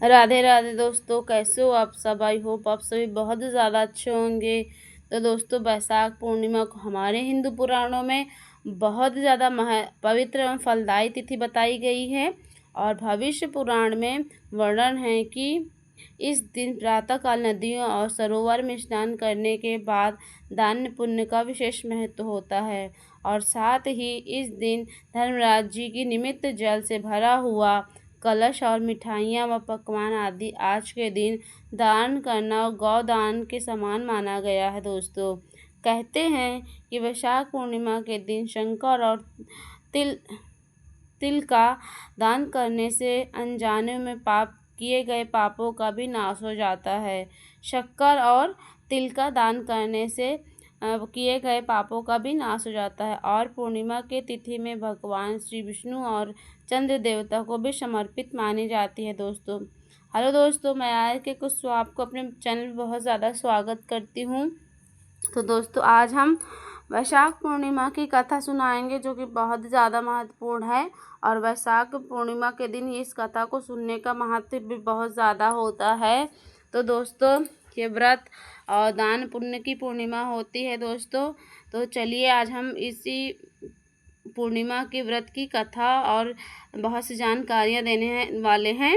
राधे राधे दोस्तों, कैसे हो आप सब। आई होप आप सभी बहुत ज़्यादा अच्छे होंगे। तो दोस्तों, बैसाख पूर्णिमा को हमारे हिंदू पुराणों में बहुत ज़्यादा पवित्र एवं फलदायी तिथि बताई गई है। और भविष्य पुराण में वर्णन है कि इस दिन प्रातःकाल नदियों और सरोवर में स्नान करने के बाद दान पुण्य का विशेष महत्व होता है। और साथ ही इस दिन धर्मराज जी की निमित्त जल से भरा हुआ कलश और मिठाइयाँ व पकवान आदि आज के दिन दान करना गौदान के समान माना गया है। दोस्तों, कहते हैं कि वैशाख पूर्णिमा के दिन शंकर और तिल तिल का दान करने से अनजाने में किए गए पापों का भी नाश हो जाता है। शक्कर और तिल का दान करने से किए गए पापों का भी नाश हो जाता है। और पूर्णिमा के तिथि में भगवान श्री विष्णु और चंद्र देवता को भी समर्पित मानी जाती है। दोस्तों, हेलो दोस्तों, मैं आज के कुछ आपको अपने चैनल में बहुत ज़्यादा स्वागत करती हूँ। तो दोस्तों, आज हम वैशाख पूर्णिमा की कथा सुनाएंगे, जो कि बहुत ज़्यादा महत्वपूर्ण है। और वैशाख पूर्णिमा के दिन इस कथा को सुनने का महत्व भी बहुत ज़्यादा होता है। तो दोस्तों, ये व्रत और दान पुण्य की पूर्णिमा होती है। दोस्तों, तो चलिए आज हम इसी पूर्णिमा के व्रत की कथा और बहुत सी जानकारियाँ देने वाले हैं।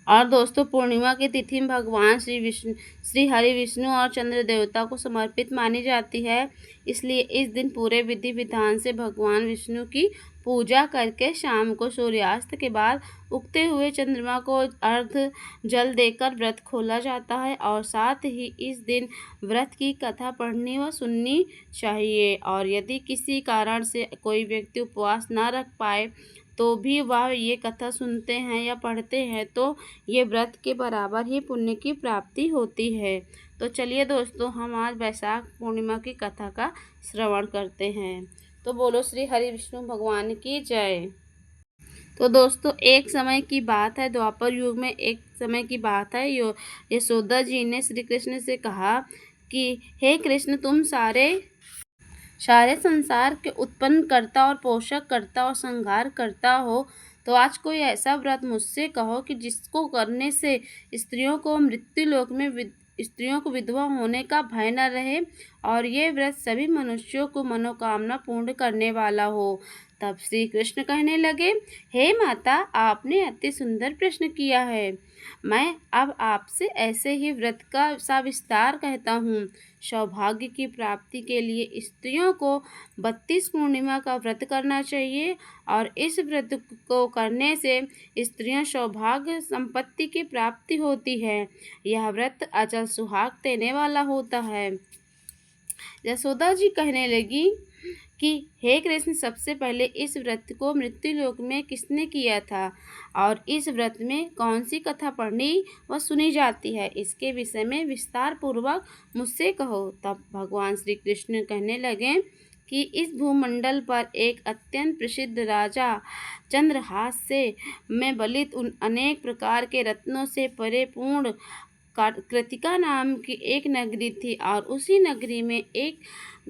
और दोस्तों, पूर्णिमा की तिथि में भगवान श्री हरि विष्णु और चंद्र देवता को समर्पित मानी जाती है। इसलिए इस दिन पूरे विधि विधान से भगवान विष्णु की पूजा करके शाम को सूर्यास्त के बाद उगते हुए चंद्रमा को अर्घ जल देकर व्रत खोला जाता है। और साथ ही इस दिन व्रत की कथा पढ़नी व सुननी चाहिए। और यदि किसी कारण से कोई व्यक्ति उपवास न रख पाए तो भी वह ये कथा सुनते हैं या पढ़ते हैं तो ये व्रत के बराबर ही पुण्य की प्राप्ति होती है। तो चलिए दोस्तों, हम आज वैशाख पूर्णिमा की कथा का श्रवण करते हैं। तो बोलो श्री हरि विष्णु भगवान की जय। तो दोस्तों, एक समय की बात है, द्वापर युग में एक समय की बात है। यशोदा जी ने श्री कृष्ण से कहा कि हे कृष्ण, तुम सारे संसार के उत्पन्न करता और पोषक करता और संहार करता हो, तो आज कोई ऐसा व्रत मुझसे कहो कि जिसको करने से स्त्रियों को मृत्युलोक में स्त्रियों को विधवा होने का भय न रहे और ये व्रत सभी मनुष्यों को मनोकामना पूर्ण करने वाला हो। तब श्री कृष्ण कहने लगे, हे माता, आपने अति सुंदर प्रश्न किया है। मैं अब आपसे ऐसे ही व्रत का सविस्तार कहता हूँ। सौभाग्य की प्राप्ति के लिए स्त्रियों को 32 पूर्णिमा का व्रत करना चाहिए। और इस व्रत को करने से स्त्रियां सौभाग्य संपत्ति की प्राप्ति होती है। यह व्रत अचल सुहाग देने वाला होता है। यशोदा जी कहने लगी कि हे कृष्ण, सबसे पहले इस व्रत को मृत्युलोक में किसने किया था और इस व्रत में कौन सी कथा पढ़नी व सुनी जाती है, इसके विषय में विस्तार पूर्वक मुझसे कहो। तब भगवान श्री कृष्ण कहने लगे कि इस भूमंडल पर एक अत्यंत प्रसिद्ध राजा चंद्रहास में बलित उन अनेक प्रकार के रत्नों से परिपूर्ण कृतिका नाम की एक नगरी थी। और उसी नगरी में एक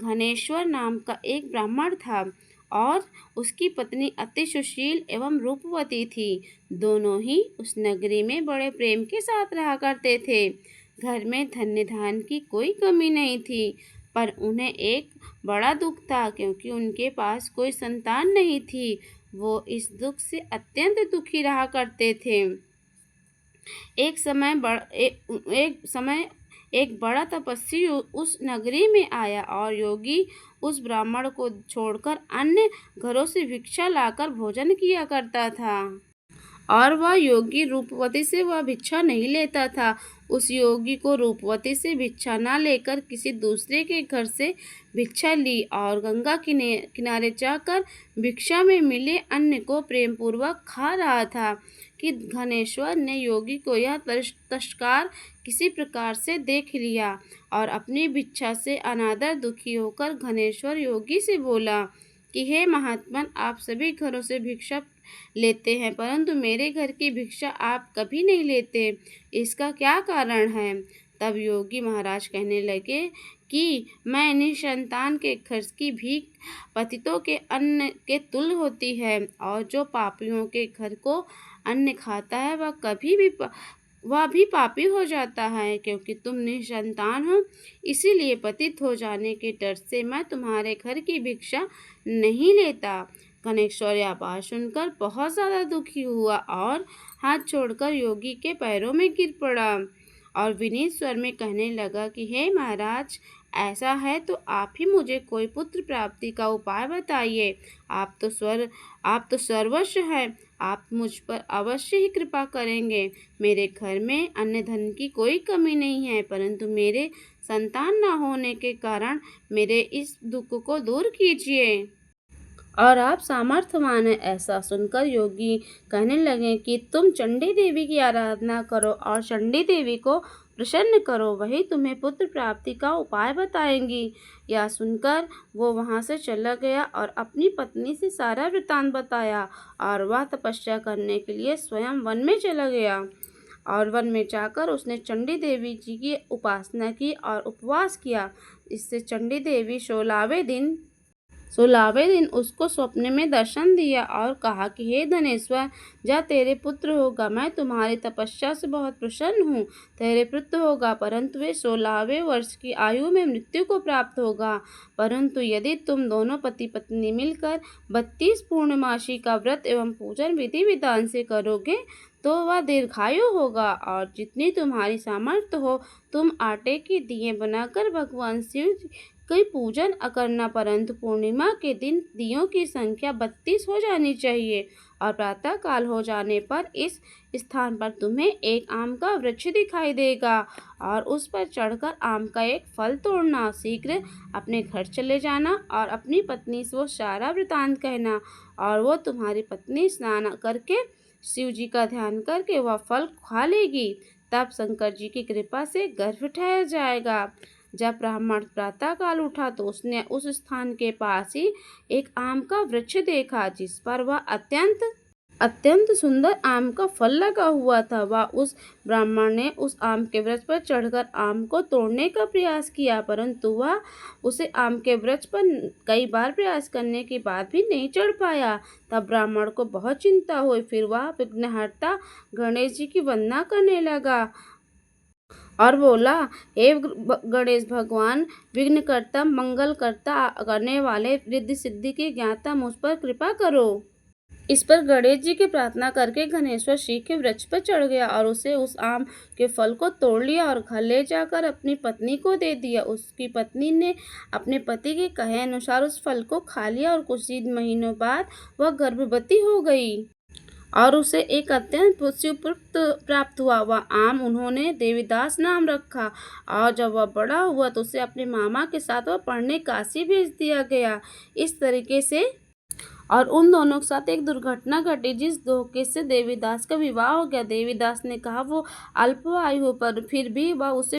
घनेश्वर नाम का एक ब्राह्मण था और उसकी पत्नी अति सुशील एवं रूपवती थी। दोनों ही उस नगरी में बड़े प्रेम के साथ रहा करते थे। घर में धन्य धान की कोई कमी नहीं थी, पर उन्हें एक बड़ा दुख था, क्योंकि उनके पास कोई संतान नहीं थी। वो इस दुख से अत्यंत दुखी रहा करते थे। एक समय एक बड़ा तपस्वी उस नगरी में आया और योगी उस ब्राह्मण को छोड़कर अन्य घरों से भिक्षा लाकर भोजन किया करता था। और वह योगी रूपवती से वह भिक्षा नहीं लेता था। उस योगी को रूपवती से भिक्षा न लेकर किसी दूसरे के घर से भिक्षा ली और गंगा किनारे जाकर भिक्षा में मिले अन्न को प्रेम पूर्वक खा रहा था कि घनेश्वर ने योगी को यह तिरस्कार किसी प्रकार से देख लिया और अपनी भिक्षा से अनादर दुखी होकर घनेश्वर योगी से बोला कि हे महात्मन, आप सभी घरों से भिक्षा लेते हैं, परंतु मेरे घर की भिक्षा आप कभी नहीं लेते, इसका क्या कारण है। तब योगी महाराज कहने लगे कि मैं निसंतान के खर्च की भीख पतितों के अन्न के तुल्य होती है और जो पापियों के घर को अन्न खाता है वह भी पापी हो जाता है, क्योंकि तुम निसंतान हो। इसीलिए पतित हो जाने के डर से मैं तुम्हारे घर की भिक्षा नहीं लेता। गणेश्वर यह बात सुनकर बहुत ज़्यादा दुखी हुआ और हाथ छोड़कर योगी के पैरों में गिर पड़ा और विनीत स्वर में कहने लगा कि हे महाराज, ऐसा है तो आप ही मुझे कोई पुत्र प्राप्ति का उपाय बताइए। आप तो सर्वस्व हैं, आप मुझ पर अवश्य ही कृपा करेंगे। मेरे घर में अन्न धन की कोई कमी नहीं है, परंतु मेरे संतान न होने के कारण मेरे इस दुख को दूर कीजिए। और आप सामर्थ्यवान हैं। ऐसा सुनकर योगी कहने लगे कि तुम चंडी देवी की आराधना करो और चंडी देवी को प्रसन्न करो, वही तुम्हें पुत्र प्राप्ति का उपाय बताएंगी। यह सुनकर वो वहाँ से चला गया और अपनी पत्नी से सारा वृत्तांत बताया और वह तपस्या करने के लिए स्वयं वन में चला गया। और वन में जाकर उसने चंडी देवी जी की उपासना की और उपवास किया। इससे चंडी देवी 16वें दिन उसको स्वप्न में दर्शन दिया और कहा कि हे धनेश्वर, जा तेरे पुत्र होगा। मैं तुम्हारी तपस्या से बहुत प्रसन्न हूँ। तेरे पुत्र होगा, परंतु वे 16वें वर्ष की आयु में मृत्यु को प्राप्त होगा। परंतु यदि तुम दोनों पति पत्नी मिलकर 32 पूर्णमासी का व्रत एवं पूजन विधि विधान से करोगे तो वह दीर्घायु होगा। और जितनी तुम्हारी सामर्थ्य हो, तुम आटे के दिए बनाकर भगवान शिव कोई पूजन करना, परंतु पूर्णिमा के दिन दियों की संख्या 32 हो जानी चाहिए। और प्रातः काल हो जाने पर इस स्थान पर तुम्हें एक आम का वृक्ष दिखाई देगा और उस पर चढ़कर आम का एक फल तोड़ना। शीघ्र अपने घर चले जाना और अपनी पत्नी से वो सारा वृतांत कहना, और वो तुम्हारी पत्नी स्नान करके शिव जी का ध्यान करके वह फल खा लेगी। तब शंकर जी की कृपा से गर्भ ठहर जाएगा। जब ब्राह्मण प्रातःकाल उठा तो उसने उस स्थान के पास ही एक आम का वृक्ष देखा, जिस पर वह अत्यंत सुंदर आम का फल लगा हुआ था। वह उस ब्राह्मण ने उस आम के वृक्ष पर चढ़कर आम को तोड़ने का प्रयास किया, परंतु वह उसे आम के वृक्ष पर कई बार प्रयास करने के बाद भी नहीं चढ़ पाया। तब ब्राह्मण को बहुत चिंता हुई। फिर वह विघ्नहर्ता गणेश जी की वंदना करने लगा और बोला, हे गणेश भगवान, विघ्नकर्ता मंगलकर्ता करने वाले रिद्धि सिद्धि के ज्ञाता, मुझ पर कृपा करो। इस पर गणेश जी की प्रार्थना करके गणेश्वर शीघ्र के वृक्ष पर चढ़ गया और उसे उस आम के फल को तोड़ लिया और घर ले जाकर अपनी पत्नी को दे दिया। उसकी पत्नी ने अपने पति के कहे अनुसार उस फल को खा लिया और कुछ ही महीनों बाद वह गर्भवती हो गई और उसे एक अत्यंत पुत्र प्राप्त हुआ। वह आम उन्होंने देवीदास नाम रखा। और जब वह बड़ा हुआ तो उसे अपने मामा के साथ वह पढ़ने काशी भेज दिया गया। इस तरीके से और उन दोनों के साथ एक दुर्घटना घटी, जिस धोखे से देवीदास का विवाह हो गया। देवीदास ने कहा वो अल्प आयु पर फिर भी वह उसे